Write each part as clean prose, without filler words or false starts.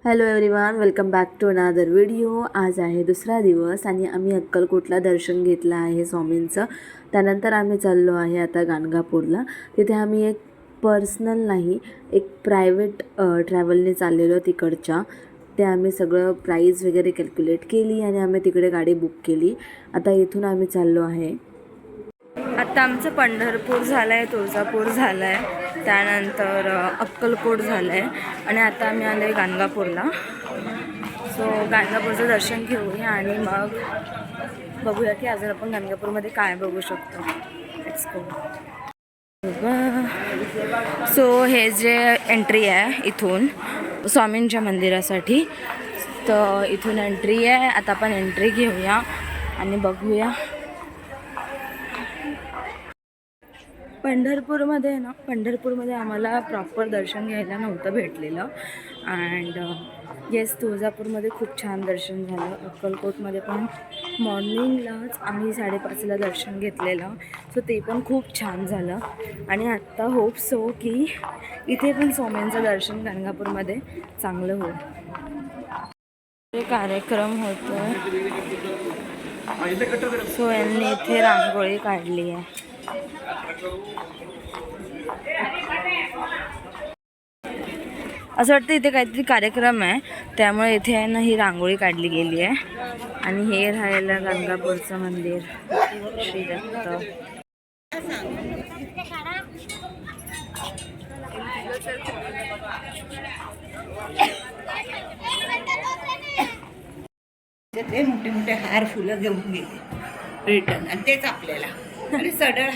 Hello everyone, welcome back to another video. आज आहे दुसरा दिवस आणि आम्ही अक्कलकोटला दर्शन घेतलं आहे स्वामींचं. त्यानंतर आम्ही चाललो आहे आता गाणगापूरला. तिथे आम्ही एक पर्सनल नाही, एक प्रायव्हेट ट्रॅव्हलने चाललेलो तिकडच्या. ते आम्ही सगळं प्राईस वगैरे कॅल्क्युलेट केली आणि आम्ही तिकडे गाडी बुक केली. आता इथून आम्ही चाललो आहे. आता आमचं पंढरपूर झालं आहे, तुळजापूर झालं आहे, त्यानंतर अक्कलकोट झालं आहे आणि आता आम्ही आलो आहे गाणगापूरला. सो गाणगापूरचं दर्शन घेऊया आणि मग बघूया की अजून आपण गाणगापूरमध्ये काय बघू शकतो. Let's go. सो हे जे एंट्री आहे इथून स्वामींच्या मंदिरासाठी, तर इथून एंट्री आहे. आता आपण एंट्री घेऊया आणि बघूया. पंढरपूरमध्ये आम्हाला प्रॉपर दर्शन घ्यायला नव्हतं भेटलेलं. अँड येस, तुळजापूरमध्ये खूप छान दर्शन झालं. अक्कलकोटमध्ये पण मॉर्निंगलाच आम्ही 5:30ला दर्शन घेतलेलं, सो ते पण खूप छान झालं. आणि आत्ता होप सो की इथे पण स्वामींचं दर्शन गाणगापूरमध्ये चांगलं होईल. कार्यक्रम होतो, सो यांनी इथे रांगोळी काढली आहे. असं वाटतं इथे काहीतरी कार्यक्रम आहे, त्यामुळे इथे आहे ना ही रांगोळी काढली गेली आहे. आणि हे राहिलं गाणगापूरचं मंदिर, श्री दत्त. ते मोठे मोठे हार फुलं घेऊन गेले रिटर्न, आणि तेच आपल्याला आणि सडळ.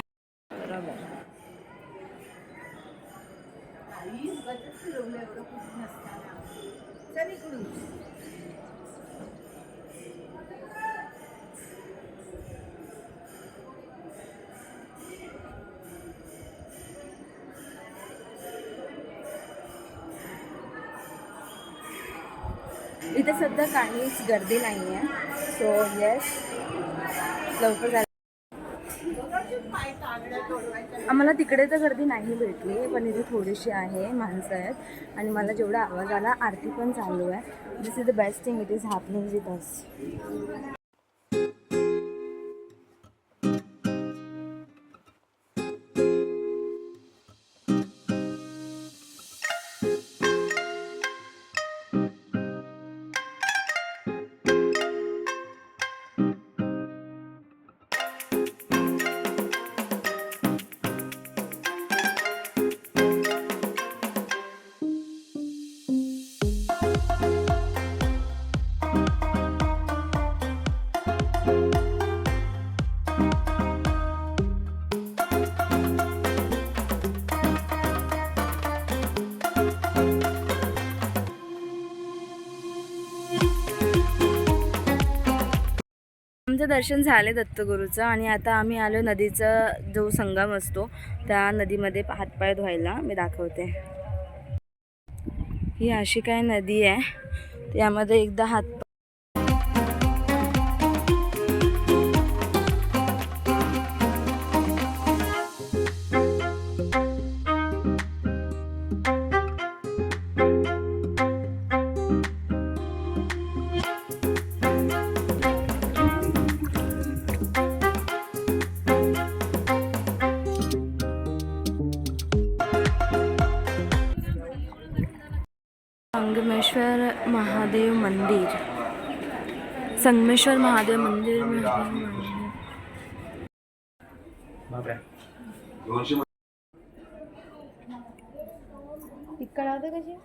इथे सध्या काहीच गर्दी नाही आहे, सो येस लवकर जायला. आम्हाला तिकडे तर गर्दी नाही भेटली, पण इथे थोडीशी आहे, माणसं आहेत. आणि मला जेवढा आवाज आला, आरती पण चालू आहे. This is the best thing it is happening with us. आमचं दर्शन झाले दत्तगुरूचं आणि आता आम्ही आलो नदीचा जो संगम असतो त्या नदीमध्ये हातपाय धुवायला. मी दाखवते. ही अशी काय नदी आहे, त्यामध्ये एकदा हात संगमेश्वर महादेव मंदिर. ఇక్కడ कशी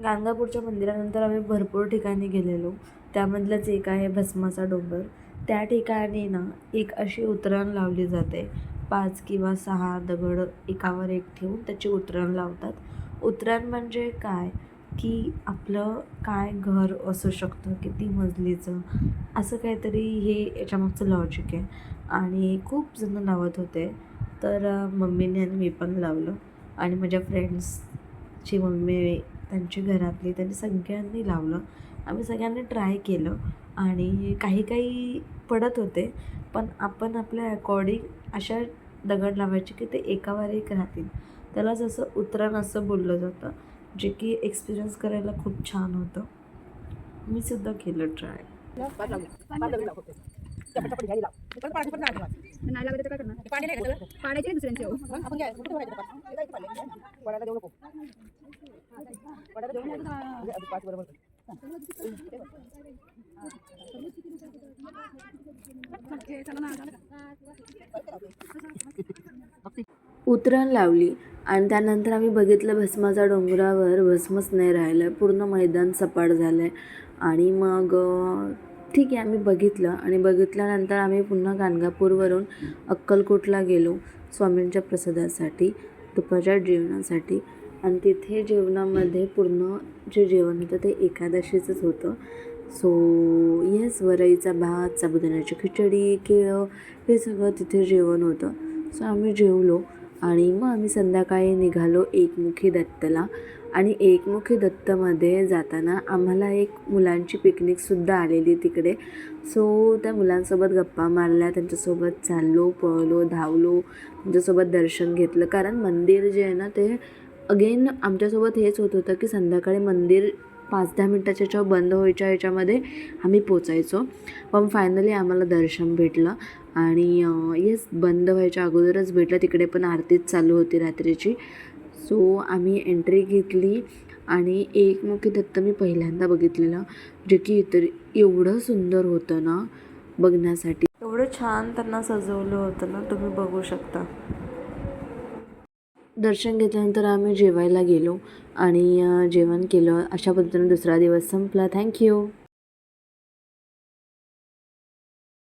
गाणगापूरच्या मंदिरानंतर आम्ही भरपूर ठिकाणी गेलेलो. त्यामधलंच एक आहे भस्माचा डोंगर. त्या ठिकाणी ना एक अशी उतरण लावली जाते. 5 किंवा 6 दगड एकावर एक ठेवून त्याची उतरण लावतात. उतरण म्हणजे काय, की आपलं काय घर असू शकतं, किती मजलीचं, असं काहीतरी हे याच्यामागचं लॉजिक आहे. आणि खूप जण लावत होते. तर मम्मीने आणि मी पण लावलं आणि माझ्या फ्रेंड्सची मम्मी, त्यांची घरातली, त्यांनी सगळ्यांनी लावलं. आम्ही सगळ्यांनी ट्राय केलं आणि काही काही पडत होते. पण आपण आपल्या अकॉर्डिंग अशा दगड लावायचे की ते एकावर एक राहतील. त्याला जसं उतरण असं बोललं जातं, जे की एक्सपिरियन्स करायला खूप छान होतं. मी सुद्धा केलं ट्राय. नाही लागत तर काय करणार? पाडायचे दुसऱ्यांचे हो. उतरण लावली आणि त्यानंतर आम्ही बघितलं भस्माच्या डोंगरावर भस्मच नाही राहिलं आहे, पूर्ण मैदान सपाट झालं आहे. आणि मग ठीक आहे, आम्ही बघितलं आणि बघितल्यानंतर आम्ही पुन्हा गाणगापूरवरून अक्कलकोटला गेलो स्वामींच्या प्रसादासाठी, दुपारच्या जेवणासाठी. आणि तिथे जेवणामध्ये पूर्ण जे जेवण होतं ते एकादशीचंच होतं. सो येस, वरईचा भात, साबुदाण्याची खिचडी, केळं, हे सगळं तिथे जेवण होतं. सो आम्ही जेवलो आणि मग आम्ही संध्याकाळी निघालो एकमुखी दत्तला. आणि एकमुखी दत्तमध्ये जाताना आम्हाला एक मुलांची पिकनिकसुद्धा आलेली तिकडे. सो त्या मुलांसोबत गप्पा मारल्या, त्यांच्यासोबत चाललो, पळलो, धावलो, त्यांच्यासोबत दर्शन घेतलं. कारण मंदिर जे आहे ना ते अगेन आमच्यासोबत हेच होत होतं की संध्याकाळी मंदिर 5-10 मिनटाच्या ह्याच्यावर बंद व्हायच्या ह्याच्यामध्ये आम्ही पोचायचो. पण फायनली आम्हाला दर्शन भेटलं आणि येस, बंद व्हायच्या अगोदरच भेटलं. तिकडे पण आरतीच चालू होती रात्रीची. सो आम्ही एंट्री घेतली आणि एकमुखी दत्त मी पहिल्यांदा बघितलेलं, जे की इतर एवढं सुंदर होतं ना बघण्यासाठी. एवढं छान त्यांना सजवलं होतं ना, तुम्ही बघू शकता. दर्शन घेतल्यानंतर आम्ही जेवायला गेलो आणि जेवण केलं. अशा पद्धतीने दुसरा दिवस संपला. थँक्यू.